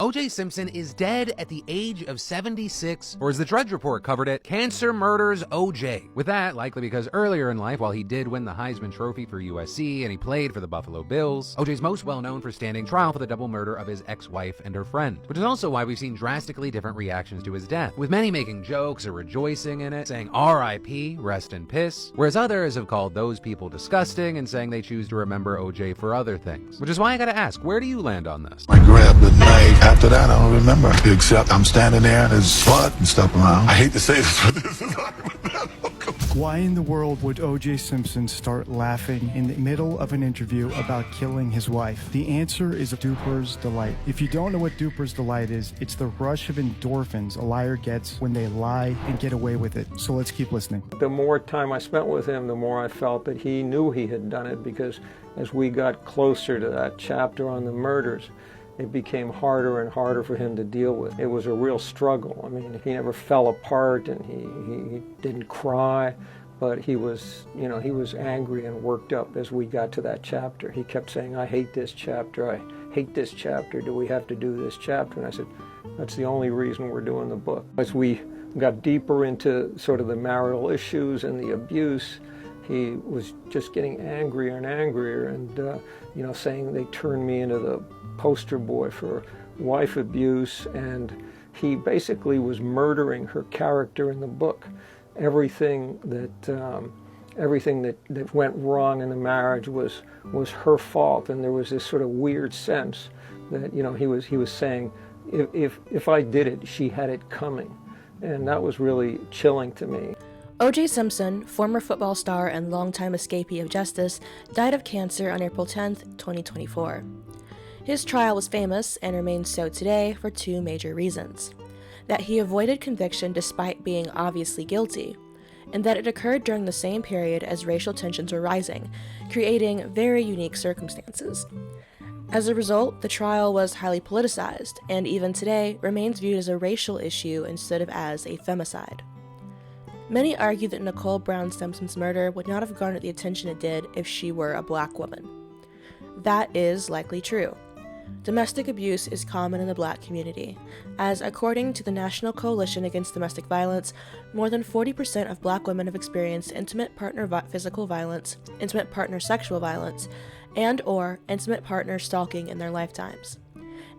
O.J. Simpson is dead at the age of 76, or as the Drudge Report covered it, cancer murders O.J. With that, likely because earlier in life, while he did win the Heisman Trophy for USC and he played for the Buffalo Bills, O.J.'s most well known for standing trial for the double murder of his ex-wife and her friend, which is also why we've seen drastically different reactions to his death, with many making jokes or rejoicing in it, saying R.I.P., rest in piss, whereas others have called those people disgusting and saying they choose to remember O.J. for other things. Which is why I gotta ask, where do you land on this? I grabbed the knife. After that, I don't remember, except I'm standing there and there's blood and stuff around. I hate to say this, but this is Why in the world would O.J. Simpson start laughing in the middle of an interview about killing his wife? The answer is duper's delight. If you don't know what duper's delight is, it's the rush of endorphins a liar gets when they lie and get away with it. So let's keep listening. The more time I spent with him, the more I felt that he knew he had done it, because as we got closer to that chapter on the murders, it became harder and harder for him to deal with. It was a real struggle. I mean, he never fell apart and he didn't cry, but he was, he was angry and worked up as we got to that chapter. He kept saying, I hate this chapter, I hate this chapter, do we have to do this chapter? And I said, that's the only reason we're doing the book. As we got deeper into sort of the marital issues and the abuse, he was just getting angrier and angrier and, saying they turned me into the poster boy for wife abuse, and he basically was murdering her character in the book. Everything that went wrong in the marriage was her fault, and there was this sort of weird sense that he was saying, if I did it, she had it coming, and that was really chilling to me. O.J. Simpson, former football star and longtime escapee of justice, died of cancer on April 10, 2024. His trial was famous, and remains so today, for two major reasons. That he avoided conviction despite being obviously guilty, and that it occurred during the same period as racial tensions were rising, creating very unique circumstances. As a result, the trial was highly politicized, and even today remains viewed as a racial issue instead of as a femicide. Many argue that Nicole Brown Simpson's murder would not have garnered the attention it did if she were a black woman. That is likely true. Domestic abuse is common in the black community, as according to the National Coalition Against Domestic Violence, more than 40% of black women have experienced intimate partner physical violence, intimate partner sexual violence, and/or intimate partner stalking in their lifetimes.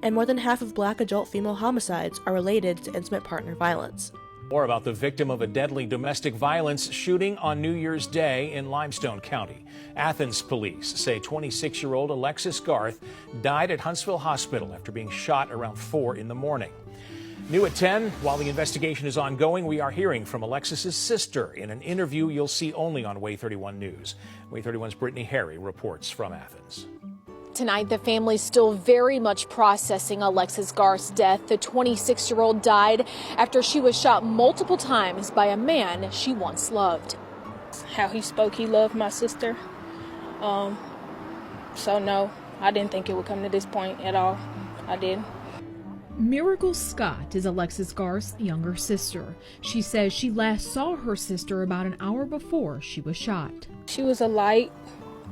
And more than half of black adult female homicides are related to intimate partner violence. More about the victim of a deadly domestic violence shooting on New Year's Day in Limestone County. Athens police say 26-year-old Alexis Garth died at Huntsville Hospital after being shot around 4 in the morning. New at 10, while the investigation is ongoing, we are hearing from Alexis's sister in an interview you'll see only on Way 31 News. Way 31's Brittany Harry reports from Athens. Tonight, the family's still very much processing Alexis Garth's death. The 26-year-old died after she was shot multiple times by a man she once loved. How he spoke, he loved my sister. So no, I didn't think it would come to this point at all. I didn't. Miracle Scott is Alexis Garth's younger sister. She says she last saw her sister about an hour before she was shot. She was a light,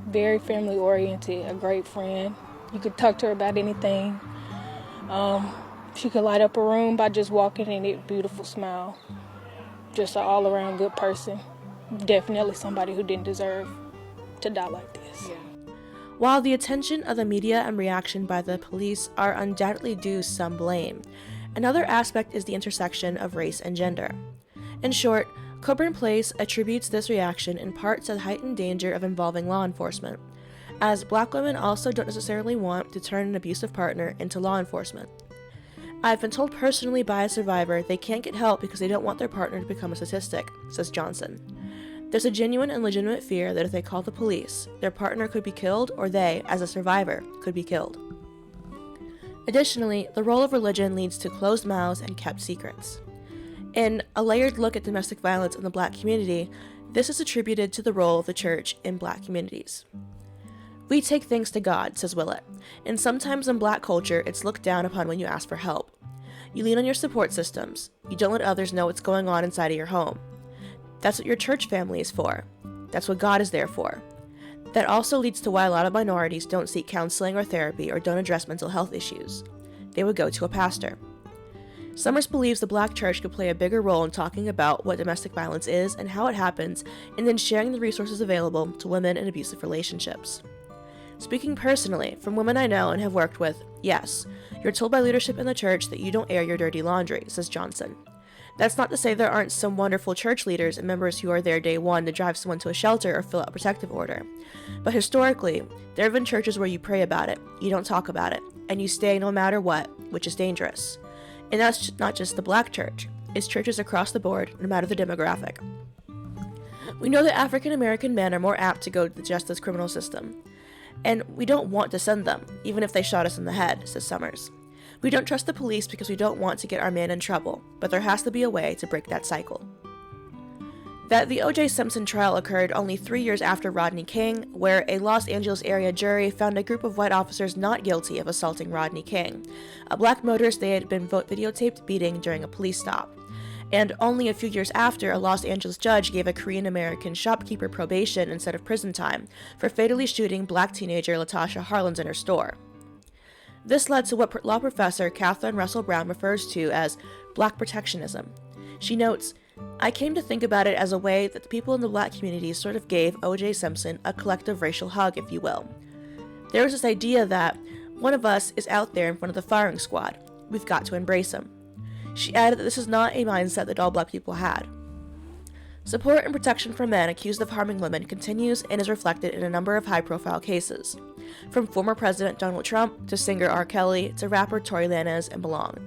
very family oriented, a great friend. You could talk to her about anything. She could light up a room by just walking in, a beautiful smile. Just an all around good person. Definitely somebody who didn't deserve to die like this. While the attention of the media and reaction by the police are undoubtedly due some blame, another aspect is the intersection of race and gender. In short, Coburn Place attributes this reaction in part to the heightened danger of involving law enforcement, as black women also don't necessarily want to turn an abusive partner into law enforcement. I've been told personally by a survivor they can't get help because they don't want their partner to become a statistic, says Johnson. There's a genuine and legitimate fear that if they call the police, their partner could be killed or they, as a survivor, could be killed. Additionally, the role of religion leads to closed mouths and kept secrets. In a layered look at domestic violence in the black community, this is attributed to the role of the church in black communities. We take things to God, says Willett, and sometimes in black culture it's looked down upon when you ask for help. You lean on your support systems. You don't let others know what's going on inside of your home. That's what your church family is for. That's what God is there for. That also leads to why a lot of minorities don't seek counseling or therapy or don't address mental health issues. they would go to a pastor. Summers believes the black church could play a bigger role in talking about what domestic violence is and how it happens, and then sharing the resources available to women in abusive relationships. Speaking personally, from women I know and have worked with, yes, you're told by leadership in the church that you don't air your dirty laundry, says Johnson. That's not to say there aren't some wonderful church leaders and members who are there day one to drive someone to a shelter or fill out a protective order. But historically, there have been churches where you pray about it, you don't talk about it, and you stay no matter what, which is dangerous. And that's not just the black church, it's churches across the board, no matter the demographic. We know that African American men are more apt to go to the justice criminal system. And we don't want to send them, even if they shot us in the head, says Summers. We don't trust the police because we don't want to get our man in trouble, but there has to be a way to break that cycle. That the O.J. Simpson trial occurred only 3 years after Rodney King, where a Los Angeles area jury found a group of white officers not guilty of assaulting Rodney King, a black motorist they had been videotaped beating during a police stop. And only a few years after, a Los Angeles judge gave a Korean-American shopkeeper probation instead of prison time for fatally shooting black teenager Latasha Harlins in her store. This led to what law professor Catherine Russell Brown refers to as black protectionism. She notes, "I came to think about it as a way that the people in the black community sort of gave O.J. Simpson a collective racial hug, if you will. There was this idea that one of us is out there in front of the firing squad. We've got to embrace him." She added that this is not a mindset that all black people had. Support and protection for men accused of harming women continues and is reflected in a number of high-profile cases, from former President Donald Trump to singer R. Kelly to rapper Tory Lanez and Belong.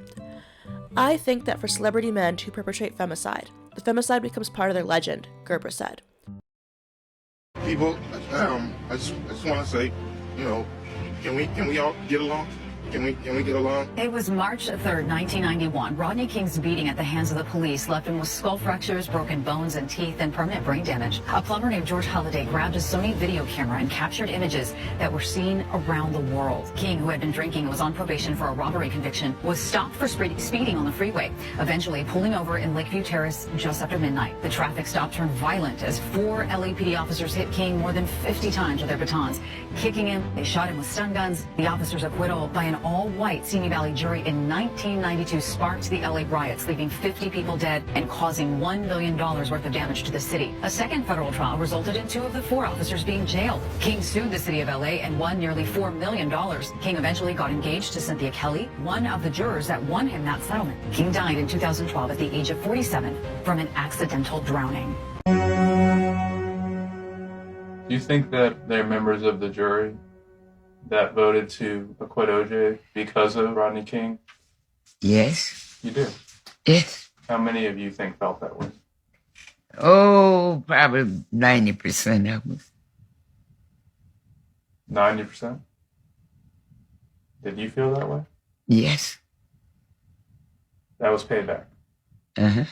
I think that for celebrity men to perpetrate femicide, the femicide becomes part of their legend, Gerber said. People, I just want to say, can we all get along? Can we get along? It was March 3rd, 1991. Rodney King's beating at the hands of the police left him with skull fractures, broken bones and teeth, and permanent brain damage. A plumber named George Holliday grabbed a Sony video camera and captured images that were seen around the world. King, who had been drinking and was on probation for a robbery conviction, was stopped for speeding on the freeway, eventually pulling over in Lakeview Terrace just after midnight. The traffic stop turned violent as 4 LAPD officers hit King more than 50 times with their batons. Kicking him, they shot him with stun guns. The officer's acquittal by an all-white Simi Valley jury in 1992 sparked the LA riots, leaving 50 people dead and causing $1 billion worth of damage to the city. A second federal trial resulted in 2 of the 4 officers being jailed. King sued the city of LA and won nearly $4 million. King eventually got engaged to Cynthia Kelly, one of the jurors that won him that settlement. King died in 2012 at the age of 47 from an accidental drowning. Do you think that they're members of the jury that voted to acquit OJ because of Rodney King? Yes. You do? Yes. How many of you think felt that way? Oh, probably 90% of us. 90%? Did you feel that way? Yes. That was payback. Uh-huh.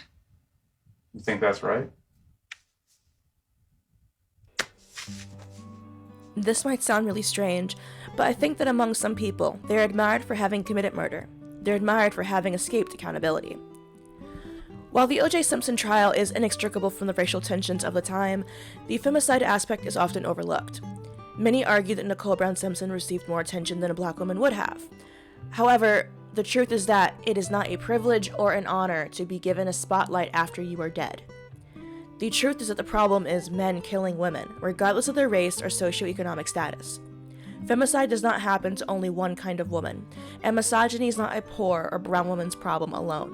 You think that's right? This might sound really strange, but I think that among some people, they're admired for having committed murder. They're admired for having escaped accountability. While the O.J. Simpson trial is inextricable from the racial tensions of the time, the femicide aspect is often overlooked. Many argue that Nicole Brown Simpson received more attention than a black woman would have. However, the truth is that it is not a privilege or an honor to be given a spotlight after you are dead. The truth is that the problem is men killing women, regardless of their race or socioeconomic status. Femicide does not happen to only one kind of woman, and misogyny is not a poor or brown woman's problem alone.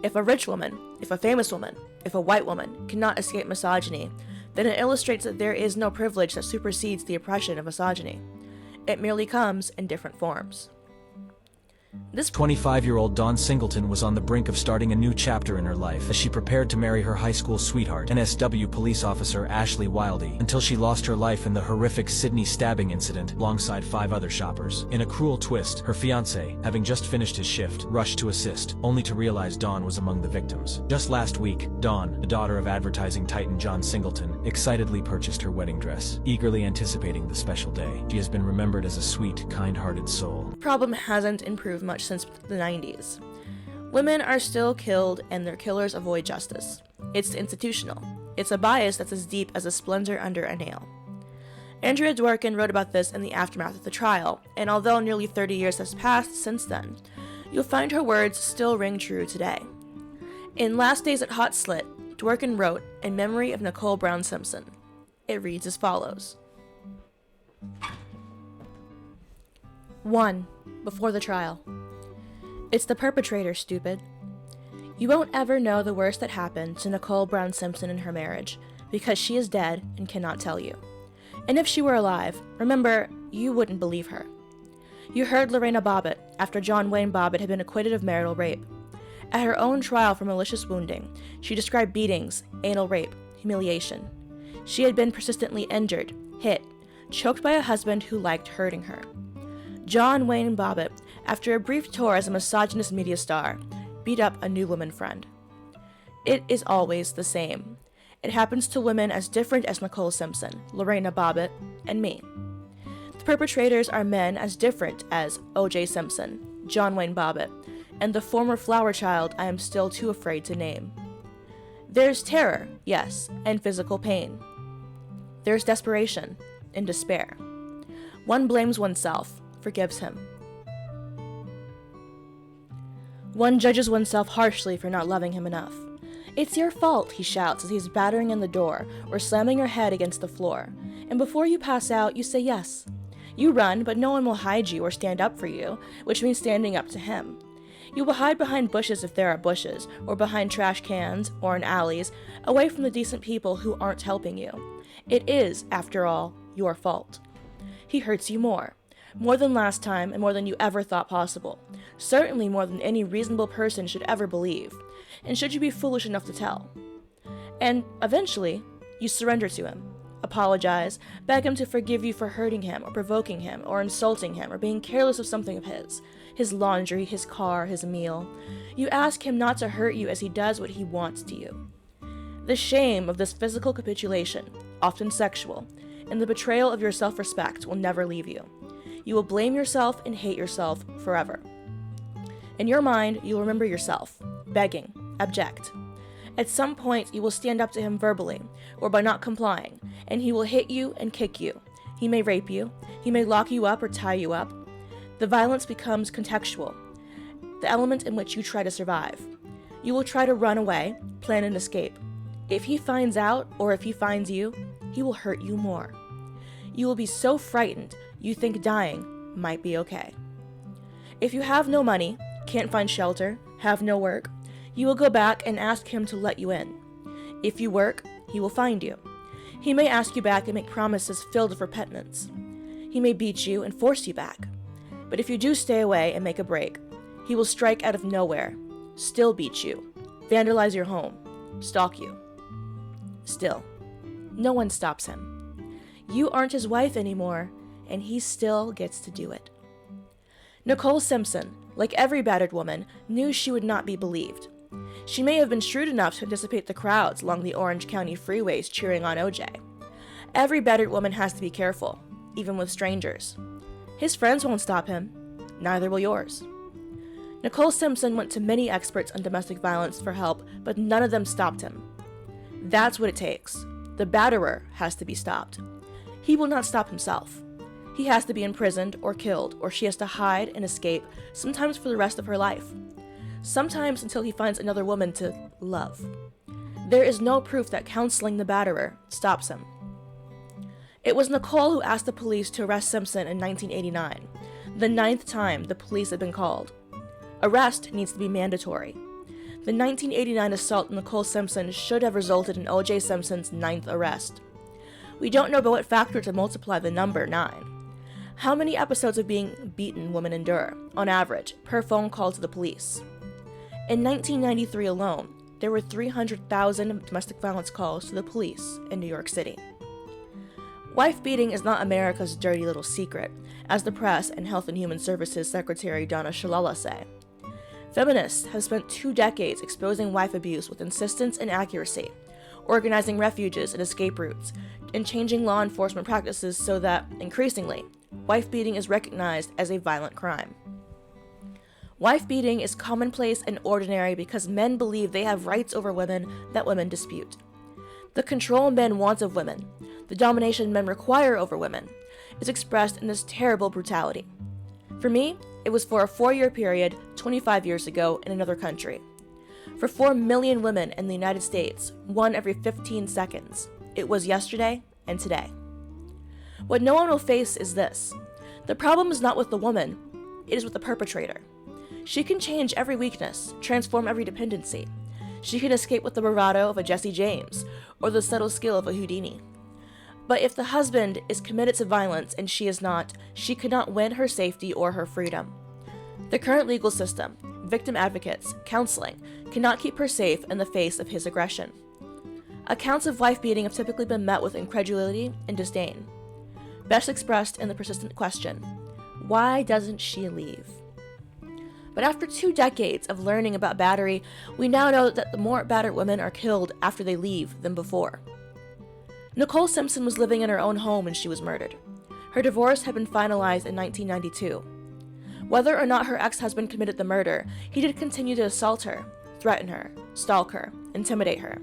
If a rich woman, if a famous woman, if a white woman cannot escape misogyny, then it illustrates that there is no privilege that supersedes the oppression of misogyny. It merely comes in different forms. This 25-year-old Dawn Singleton was on the brink of starting a new chapter in her life as she prepared to marry her high school sweetheart, NSW police officer Ashley Wildey, until she lost her life in the horrific Sydney stabbing incident alongside 5 other shoppers. In a cruel twist, her fiancé, having just finished his shift, rushed to assist, only to realize Dawn was among the victims. Just last week, Dawn, the daughter of advertising titan John Singleton, excitedly purchased her wedding dress, eagerly anticipating the special day. She has been remembered as a sweet, kind-hearted soul. The problem hasn't improved much since the 90s. Women are still killed and their killers avoid justice. It's institutional. It's a bias that's as deep as a splinter under a nail. Andrea Dworkin wrote about this in the aftermath of the trial, and although nearly 30 years has passed since then, You'll find her words still ring true today. In Last Days at Hot Slit, Dworkin wrote, in memory of Nicole Brown Simpson. It reads as follows. 1. Before the trial. It's the perpetrator, stupid. You won't ever know the worst that happened to Nicole Brown Simpson in her marriage, because she is dead and cannot tell you. And if she were alive, remember, you wouldn't believe her. You heard Lorena Bobbitt after John Wayne Bobbitt had been acquitted of marital rape. At her own trial for malicious wounding, she described beatings, anal rape, humiliation. She had been persistently injured, hit, choked by a husband who liked hurting her. John Wayne Bobbitt, after a brief tour as a misogynist media star, beat up a new woman friend. It is always the same. It happens to women as different as Nicole Simpson, Lorena Bobbitt, and me. The perpetrators are men as different as O.J. Simpson, John Wayne Bobbitt, and the former flower child I am still too afraid to name. There's terror, yes, and physical pain. There's desperation and despair. One blames oneself, forgives him. One judges oneself harshly for not loving him enough. It's your fault, he shouts as he's battering in the door or slamming your head against the floor. And before you pass out, you say yes. You run, but no one will hide you or stand up for you, which means standing up to him. You will hide behind bushes if there are bushes, or behind trash cans, or in alleys, away from the decent people who aren't helping you. It is, after all, your fault. He hurts you more than last time and more than you ever thought possible. Certainly more than any reasonable person should ever believe, and should you be foolish enough to tell. And, eventually, you surrender to him. Apologize, beg him to forgive you for hurting him, or provoking him, or insulting him, or being careless of something of his laundry, his car, his meal. You ask him not to hurt you as he does what he wants to you. The shame of this physical capitulation, often sexual, and the betrayal of your self-respect will never leave you. You will blame yourself and hate yourself forever. In your mind, you will remember yourself, begging, abject. At some point, you will stand up to him verbally, or by not complying, and he will hit you and kick you. He may rape you. He may lock you up or tie you up. The violence becomes contextual, the element in which you try to survive. You will try to run away, plan an escape. If he finds out, or if he finds you, he will hurt you more. You will be so frightened, you think dying might be okay. If you have no money, can't find shelter, have no work, you will go back and ask him to let you in. If you work, he will find you. He may ask you back and make promises filled with repentance. He may beat you and force you back. But if you do stay away and make a break, he will strike out of nowhere, still beat you, vandalize your home, stalk you. Still, no one stops him. You aren't his wife anymore, and he still gets to do it. Nicole Simpson, like every battered woman, knew she would not be believed. She may have been shrewd enough to anticipate the crowds along the Orange County freeways cheering on OJ. Every battered woman has to be careful, even with strangers. His friends won't stop him, neither will yours. Nicole Simpson went to many experts on domestic violence for help, but none of them stopped him. That's what it takes. The batterer has to be stopped. He will not stop himself. He has to be imprisoned or killed, or she has to hide and escape, sometimes for the rest of her life. Sometimes until he finds another woman to love. There is no proof that counseling the batterer stops him. It was Nicole who asked the police to arrest Simpson in 1989, the 9th time the police had been called. Arrest needs to be mandatory. The 1989 assault on Nicole Simpson should have resulted in O.J. Simpson's 9th arrest. We don't know by what factor to multiply the number 9. How many episodes of being beaten women endure, on average, per phone call to the police? In 1993 alone, there were 300,000 domestic violence calls to the police in New York City. Wife beating is not America's dirty little secret, as the press and Health and Human Services Secretary Donna Shalala say. Feminists have spent 2 decades exposing wife abuse with insistence and accuracy, organizing refuges and escape routes, and changing law enforcement practices so that, increasingly, wife beating is recognized as a violent crime. Wife beating is commonplace and ordinary because men believe they have rights over women that women dispute. The control men want of women, the domination men require over women, is expressed in this terrible brutality. For me, It was for a 4-year period 25 years ago in another country. For 4 million women in the United States, 1 every 15 seconds. It was yesterday and today. What no one will face is this. The problem is not with the woman, it is with the perpetrator. She can change every weakness, transform every dependency. She can escape with the bravado of a Jesse James, or the subtle skill of a Houdini. But if the husband is committed to violence and she is not, she cannot win her safety or her freedom. The current legal system, victim advocates, counseling, cannot keep her safe in the face of his aggression. Accounts of wife beating have typically been met with incredulity and disdain, best expressed in the persistent question, why doesn't she leave? But after 2 decades of learning about battery, we now know that the more battered women are killed after they leave than before. Nicole Simpson was living in her own home when she was murdered. Her divorce had been finalized in 1992. Whether or not her ex-husband committed the murder, he did continue to assault her, threaten her, stalk her, intimidate her.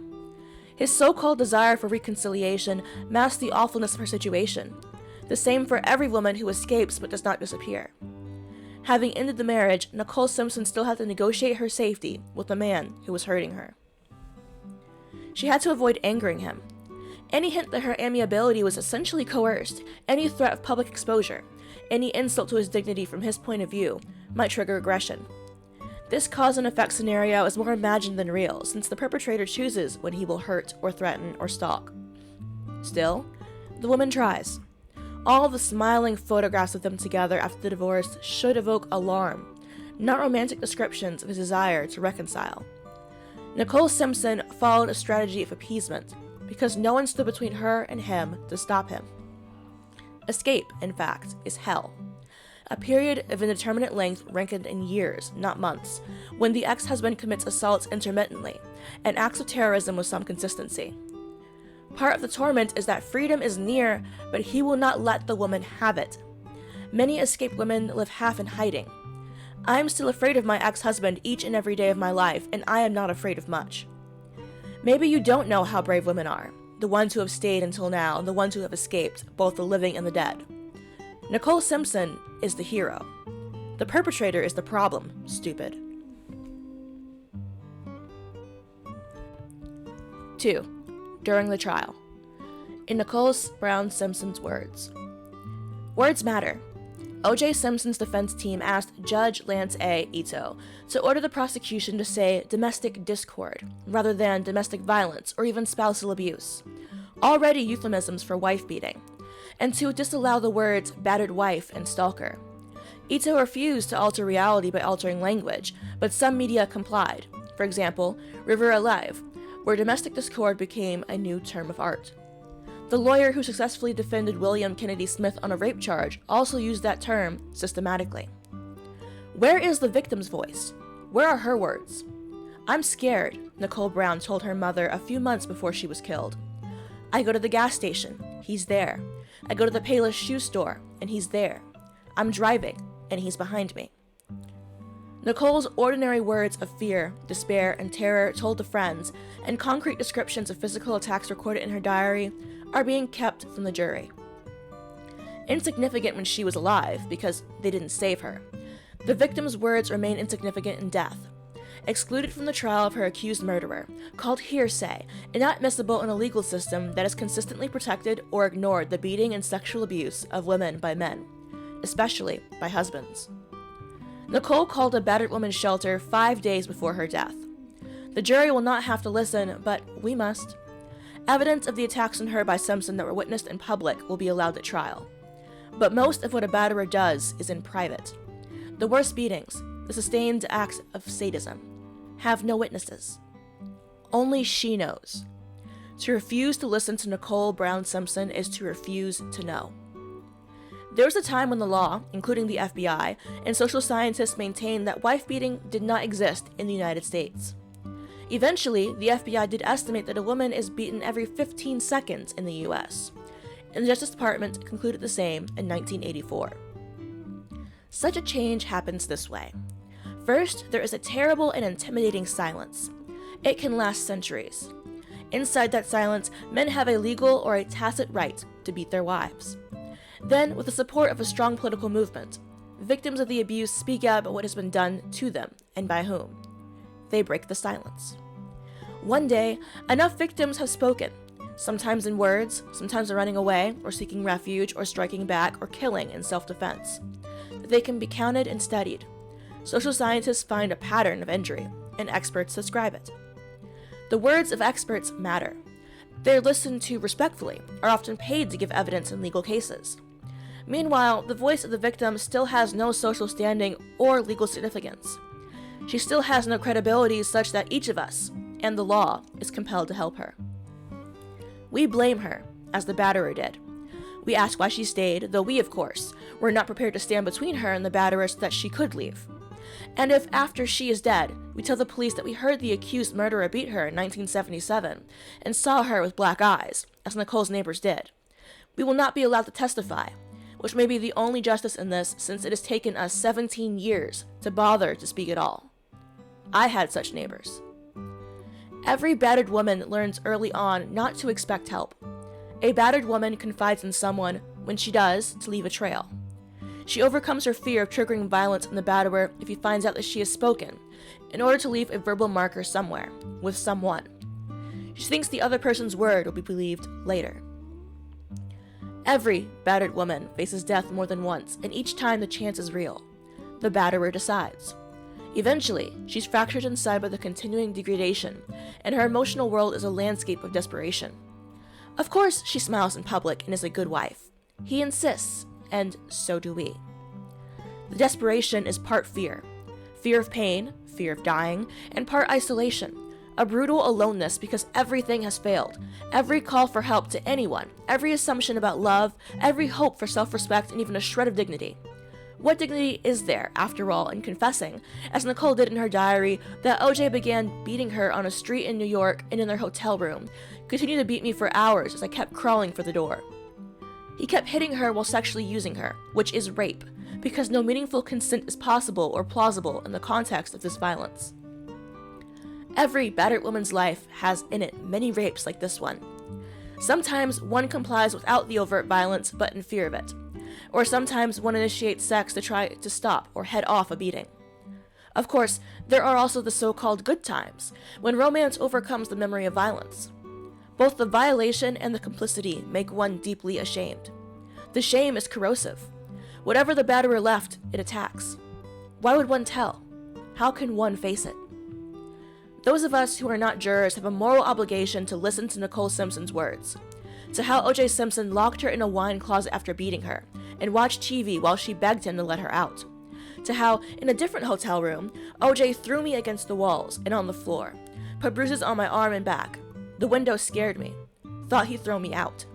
His so-called desire for reconciliation masked the awfulness of her situation. The same for every woman who escapes but does not disappear. Having ended the marriage, Nicole Simpson still had to negotiate her safety with the man who was hurting her. She had to avoid angering him. Any hint that her amiability was essentially coerced, any threat of public exposure, any insult to his dignity from his point of view, might trigger aggression. This cause and effect scenario is more imagined than real, since the perpetrator chooses when he will hurt or threaten or stalk. Still, the woman tries. All the smiling photographs of them together after the divorce should evoke alarm, not romantic descriptions of his desire to reconcile. Nicole Simpson followed a strategy of appeasement, because no one stood between her and him to stop him. Escape, in fact, is hell. A period of indeterminate length reckoned in years, not months, when the ex-husband commits assaults intermittently, and acts of terrorism with some consistency. Part of the torment is that freedom is near, but he will not let the woman have it. Many escaped women live half in hiding. I am still afraid of my ex-husband each and every day of my life, and I am not afraid of much. Maybe you don't know how brave women are, the ones who have stayed until now and the ones who have escaped, both the living and the dead. Nicole Simpson is the hero. The perpetrator is the problem, stupid. 2. During the trial. In Nicole Brown Simpson's words. Words matter. O.J. Simpson's defense team asked Judge Lance A. Ito to order the prosecution to say domestic discord, rather than domestic violence or even spousal abuse, already euphemisms for wife beating, and to disallow the words battered wife and stalker. Ito refused to alter reality by altering language, but some media complied. For example, River Alive, where domestic discord became a new term of art. The lawyer who successfully defended William Kennedy Smith on a rape charge also used that term systematically. Where is the victim's voice? Where are her words? I'm scared, Nicole Brown told her mother a few months before she was killed. I go to the gas station, he's there. I go to the Payless shoe store, and he's there. I'm driving, and he's behind me. Nicole's ordinary words of fear, despair, and terror told to friends, and concrete descriptions of physical attacks recorded in her diary, are being kept from the jury. Insignificant when she was alive, because they didn't save her. The victim's words remain insignificant in death. Excluded from the trial of her accused murderer, called hearsay, and not admissible in a legal system that has consistently protected or ignored the beating and sexual abuse of women by men, especially by husbands. Nicole called a battered woman's shelter 5 days before her death. The jury will not have to listen, but we must. Evidence of the attacks on her by Simpson that were witnessed in public will be allowed at trial. But most of what a batterer does is in private. The worst beatings, the sustained acts of sadism, have no witnesses. Only she knows. To refuse to listen to Nicole Brown Simpson is to refuse to know. There was a time when the law, including the FBI, and social scientists maintained that wife beating did not exist in the United States. Eventually, the FBI did estimate that a woman is beaten every 15 seconds in the US, and the Justice Department concluded the same in 1984. Such a change happens this way. First, there is a terrible and intimidating silence. It can last centuries. Inside that silence, men have a legal or a tacit right to beat their wives. Then, with the support of a strong political movement, Victims of the abuse speak out about what has been done to them and by whom. They break the silence. One day, enough victims have spoken, sometimes in words, sometimes running away or seeking refuge or striking back or killing in self-defense, that they can be counted and studied. Social scientists find a pattern of injury, and experts describe it. The words of experts matter. They are listened to respectfully, are often paid to give evidence in legal cases. Meanwhile, the voice of the victim still has no social standing or legal significance. She still has no credibility such that each of us, and the law, is compelled to help her. We blame her, as the batterer did. We ask why she stayed, though we, of course, were not prepared to stand between her and the batterer so that she could leave. And if, after she is dead, we tell the police that we heard the accused murderer beat her in 1977 and saw her with black eyes, as Nicole's neighbors did, we will not be allowed to testify, which may be the only justice in this since it has taken us 17 years to bother to speak at all. I had such neighbors. Every battered woman learns early on not to expect help. A battered woman confides in someone, when she does, to leave a trail. She overcomes her fear of triggering violence in the batterer if he finds out that she has spoken, in order to leave a verbal marker somewhere, with someone. She thinks the other person's word will be believed later. Every battered woman faces death more than once, and each time the chance is real. The batterer decides. Eventually, she's fractured inside by the continuing degradation, and her emotional world is a landscape of desperation. Of course, she smiles in public and is a good wife. He insists, and so do we. The desperation is part fear. Fear of pain, fear of dying, and part isolation. A brutal aloneness because everything has failed. Every call for help to anyone, every assumption about love, every hope for self-respect, and even a shred of dignity. What dignity is there, after all, in confessing, as Nicole did in her diary, that OJ began beating her on a street in New York and in their hotel room, continued to beat me for hours as I kept crawling for the door. He kept hitting her while sexually using her, which is rape, because no meaningful consent is possible or plausible in the context of this violence. Every battered woman's life has in it many rapes like this one. Sometimes one complies without the overt violence but in fear of it. Or sometimes one initiates sex to try to stop or head off a beating. Of course, there are also the so-called good times, when romance overcomes the memory of violence. Both the violation and the complicity make one deeply ashamed. The shame is corrosive. Whatever the batterer left, it attacks. Why would one tell? How can one face it? Those of us who are not jurors have a moral obligation to listen to Nicole Simpson's words, to how O.J. Simpson locked her in a wine closet after beating her, and watched TV while she begged him to let her out, to how, in a different hotel room, O.J. threw me against the walls and on the floor, put bruises on my arm and back. The window scared me, thought he'd throw me out.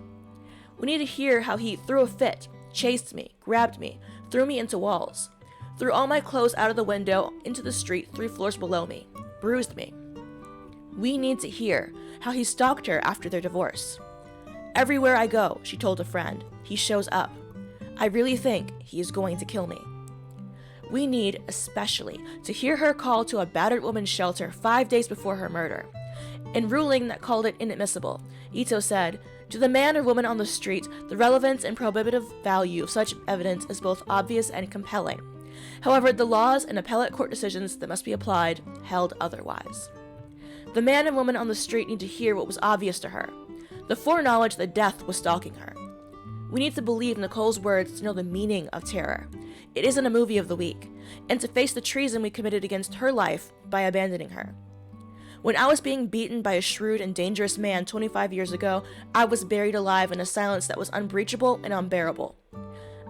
We need to hear how he threw a fit, chased me, grabbed me, threw me into walls, threw all my clothes out of the window into the street 3 floors below me, bruised me. We need to hear how he stalked her after their divorce. Everywhere I go, she told a friend, he shows up. I really think he is going to kill me. We need, especially, to hear her call to a battered woman's shelter 5 days before her murder. In ruling that called it inadmissible, Ito said, "To the man or woman on the street, the relevance and probative value of such evidence is both obvious and compelling. However, the laws and appellate court decisions that must be applied held otherwise." The man and woman on the street need to hear what was obvious to her, the foreknowledge that death was stalking her. We need to believe Nicole's words to know the meaning of terror. It isn't a movie of the week, and to face the treason we committed against her life by abandoning her. When I was being beaten by a shrewd and dangerous man 25 years ago, I was buried alive in a silence that was unbreachable and unbearable.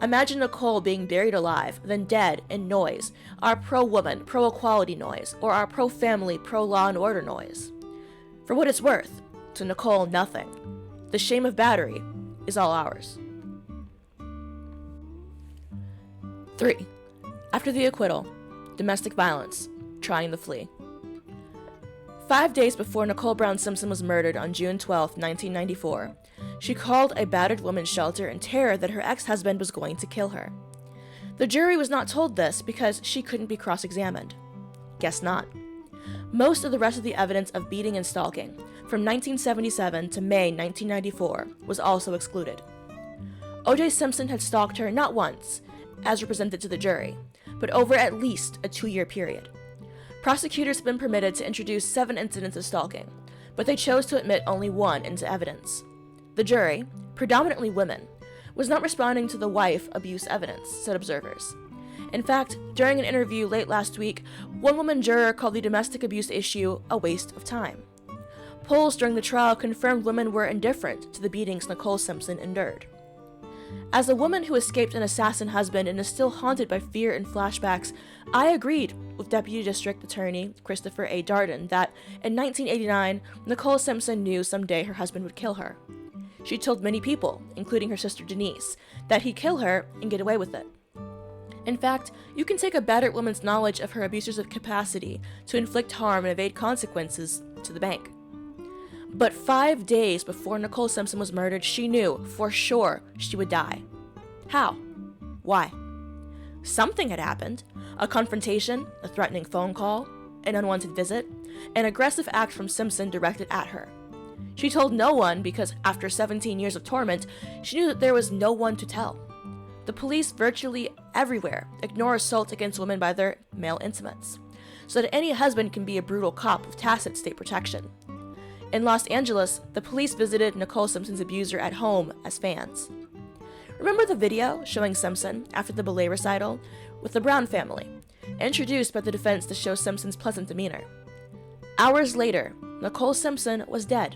Imagine Nicole being buried alive, then dead in noise, our pro-woman, pro-equality noise, or our pro-family, pro-law and order noise. For what it's worth, to Nicole, nothing. The shame of battery is all ours. 3. After the acquittal, domestic violence, trying to flee. 5 days before Nicole Brown Simpson was murdered on June 12, 1994, she called a battered woman's shelter in terror that her ex-husband was going to kill her. The jury was not told this because she couldn't be cross-examined. Guess not. Most of the rest of the evidence of beating and stalking, from 1977 to May 1994, was also excluded. O.J. Simpson had stalked her not once, as represented to the jury, but over at least a 2-year period. Prosecutors have been permitted to introduce 7 incidents of stalking, but they chose to admit only 1 into evidence. The jury, predominantly women, was not responding to the wife abuse evidence, said observers. In fact, during an interview late last week, one woman juror called the domestic abuse issue a waste of time. Polls during the trial confirmed women were indifferent to the beatings Nicole Simpson endured. As a woman who escaped an assassin husband and is still haunted by fear and flashbacks, I agreed with Deputy District Attorney Christopher A. Darden that, in 1989, Nicole Simpson knew someday her husband would kill her. She told many people, including her sister Denise, that he'd kill her and get away with it. In fact, you can take a battered woman's knowledge of her abuser's capacity to inflict harm and evade consequences to the bank. But 5 days before Nicole Simpson was murdered, she knew for sure she would die. How? Why? Something had happened. A confrontation, a threatening phone call, an unwanted visit, an aggressive act from Simpson directed at her. She told no one because, after 17 years of torment, she knew that there was no one to tell. The police virtually everywhere ignore assault against women by their male intimates, so that any husband can be a brutal cop with tacit state protection. In Los Angeles, the police visited Nicole Simpson's abuser at home as fans. Remember the video showing Simpson after the ballet recital with the Brown family, introduced by the defense to show Simpson's pleasant demeanor? Hours later, Nicole Simpson was dead.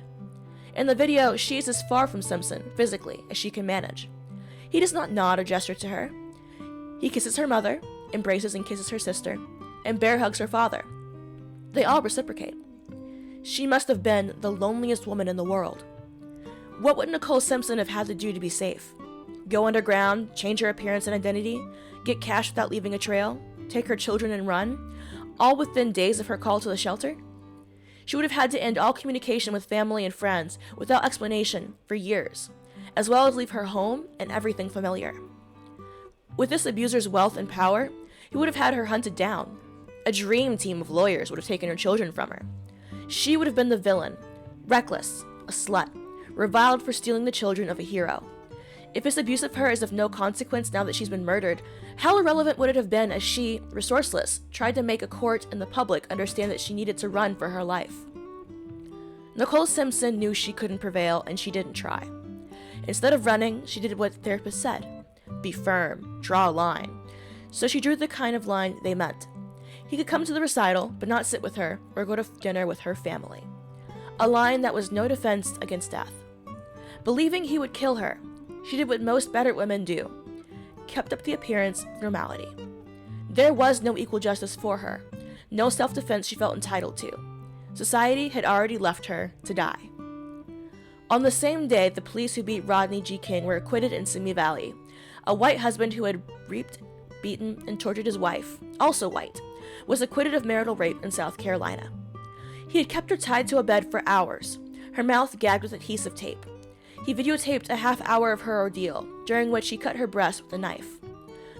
In the video, she is as far from Simpson, physically, as she can manage. He does not nod or gesture to her. He kisses her mother, embraces and kisses her sister, and bear hugs her father. They all reciprocate. She must have been the loneliest woman in the world. What would Nicole Simpson have had to do to be safe? Go underground, change her appearance and identity, get cash without leaving a trail, take her children and run, all within days of her call to the shelter? She would have had to end all communication with family and friends without explanation for years, as well as leave her home and everything familiar. With this abuser's wealth and power, he would have had her hunted down. A dream team of lawyers would have taken her children from her. She would have been the villain, reckless, a slut, reviled for stealing the children of a hero. If his abuse of her is of no consequence now that she's been murdered, how irrelevant would it have been as she, resourceless, tried to make a court and the public understand that she needed to run for her life? Nicole Simpson knew she couldn't prevail, and she didn't try. Instead of running, she did what therapists said. Be firm, draw a line. So she drew the kind of line they meant. He could come to the recital, but not sit with her or go to dinner with her family. A line that was no defense against death. Believing he would kill her, she did what most battered women do, kept up the appearance of normality. There was no equal justice for her, no self-defense she felt entitled to. Society had already left her to die. On the same day, the police who beat Rodney G. King were acquitted in Simi Valley. A white husband who had raped, beaten, and tortured his wife, also white, was acquitted of marital rape in South Carolina. He had kept her tied to a bed for hours, her mouth gagged with adhesive tape. He videotaped a half hour of her ordeal, during which he cut her breast with a knife.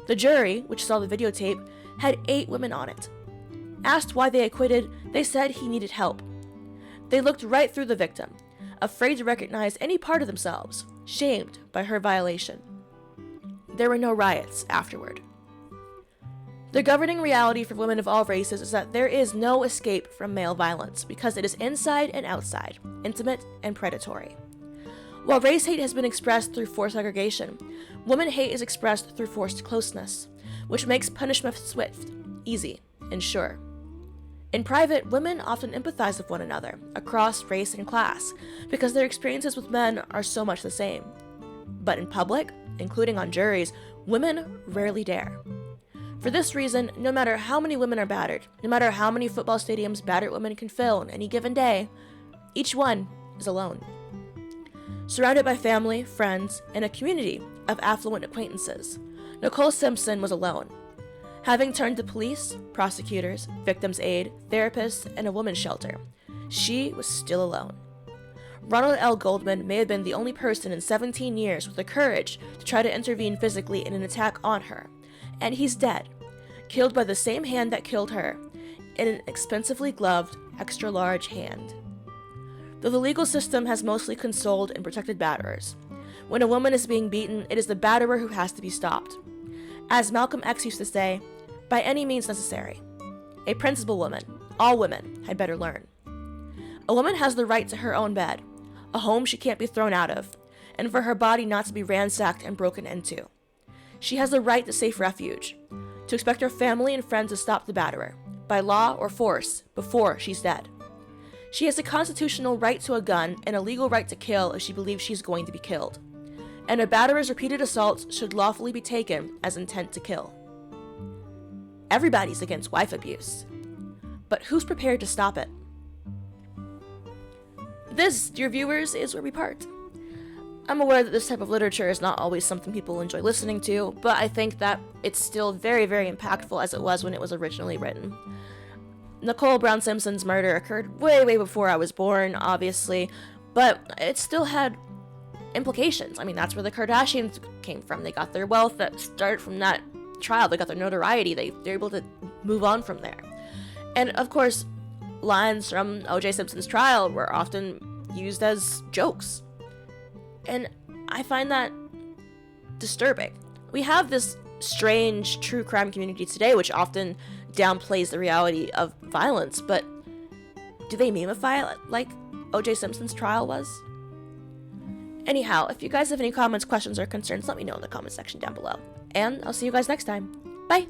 The jury, which saw the videotape, had 8 women on it. Asked why they acquitted, they said he needed help. They looked right through the victim, afraid to recognize any part of themselves, shamed by her violation. There were no riots afterward. The governing reality for women of all races is that there is no escape from male violence because it is inside and outside, intimate and predatory. While race hate has been expressed through forced segregation, woman hate is expressed through forced closeness, which makes punishment swift, easy, and sure. In private, women often empathize with one another, across race and class, because their experiences with men are so much the same. But in public, including on juries, women rarely dare. For this reason, no matter how many women are battered, no matter how many football stadiums battered women can fill on any given day, each one is alone. Surrounded by family, friends, and a community of affluent acquaintances, Nicole Simpson was alone. Having turned to police, prosecutors, victims' aid, therapists, and a women's shelter, she was still alone. Ronald L. Goldman may have been the only person in 17 years with the courage to try to intervene physically in an attack on her, and he's dead, killed by the same hand that killed her, in an expensively gloved, extra-large hand. Though the legal system has mostly consoled and protected batterers, when a woman is being beaten, it is the batterer who has to be stopped. As Malcolm X used to say, by any means necessary. A principled woman, all women, had better learn. A woman has the right to her own bed, a home she can't be thrown out of, and for her body not to be ransacked and broken into. She has the right to safe refuge, to expect her family and friends to stop the batterer, by law or force, before she's dead. She has a constitutional right to a gun and a legal right to kill if she believes she's going to be killed. And a batterer's repeated assaults should lawfully be taken as intent to kill. Everybody's against wife abuse, but who's prepared to stop it? This, dear viewers, is where we part. I'm aware that this type of literature is not always something people enjoy listening to, but I think that it's still very, very impactful as it was when it was originally written. Nicole Brown Simpson's murder occurred way, way before I was born, obviously, but it still had implications. I mean, that's where the Kardashians came from. They got their wealth that started from that trial. They got their notoriety. They're able to move on from there. And of course, lines from O.J. Simpson's trial were often used as jokes. And I find that disturbing. We have this strange true crime community today which often downplays the reality of violence, but do they memify it like O.J. Simpson's trial was? Anyhow, if you guys have any comments, questions, or concerns, let me know in the comment section down below. And I'll see you guys next time. Bye!